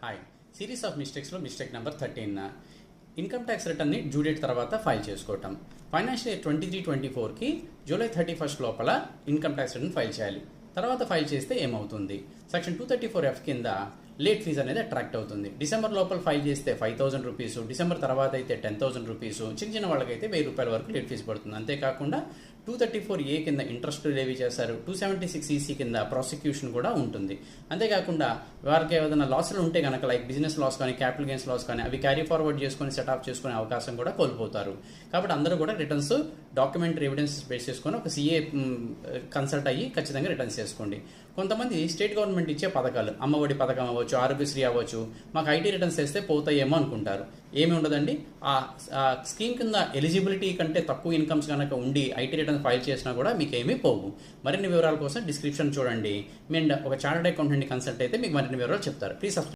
Hi, series of మిస్టేక్స్లో mistake number 13. Income tax రిటర్న్ని due date తర్వాత ఫైల్ చేసుకోవటం. ఫైనాన్షియల్ ఇయర్ 23-24కి జూలై 31 లోపల ఇన్కమ్ ట్యాక్స్ రిటర్న్ ఫైల్ చేయాలి. తర్వాత ఫైల్ చేస్తే ఏమవుతుంది? సెక్షన్ 234F కింద లేట్ ఫీజ్ అనేది అట్రాక్ట్ అవుతుంది. డిసెంబర్ లోపల ఫైల్ చేస్తే 5,000 రూపీస్, డిసెంబర్ తర్వాత అయితే 10,000 రూపీస్, చిన్న వాళ్ళకైతే 1,000 రూపాయల వరకు లేట్ ఫీజు పడుతుంది. అంతేకాకుండా 234A కింద ఇంట్రెస్ట్ లేవీ చేస్తారు. 276EC కింద ప్రాసిక్యూషన్ కూడా ఉంటుంది. అంతేకాకుండా వారికి ఏదైనా లాసులు ఉంటే కనుక లైక్ బిజినెస్ లాస్ కానీ క్యాపిటల్ గెయిన్స్ లాస్ కానీ అవి క్యారీ ఫార్వర్డ్ చేసుకొని సెట్ ఆఫ్ చేసుకునే అవకాశం కూడా కోల్పోతారు. కాబట్టి అందరూ కూడా రిటర్న్స్ డాక్యుమెంటరీ ఎవిడెన్స్ బేస్ చేసుకొని ఒక CA కన్సల్ట్ అయ్యి ఖచ్చితంగా రిటర్న్స్ చేసుకోండి. కొంతమంది స్టేట్ గవర్నమెంట్ ఇచ్చే పథకాలు, అమ్మఒడి పథకం అవ్వచ్చు, ఆరోగ్యశ్రీ అవ్వచ్చు, మాకు IT రిటర్న్స్ వేస్తే పోతాయేమో అనుకుంటారు. ఏమి ఉండదండి. ఆ స్కీమ్ కింద ఎలిజిబిలిటీ కంటే తక్కువ ఇన్కమ్స్ కనుక ఉండి IT రిటర్న్స్ ఫైల్ చేసినా కూడా మీకు ఏమీ పోవు. మరిన్ని వివరాల కోసం డిస్క్రిప్షన్ చూడండి. మేము ఒక చార్టర్డ్ అకౌంటెంట్ని కన్సల్ట్ అయితే మీకు మరిన్ని వివరాలు చెప్తారు. ప్లీజ్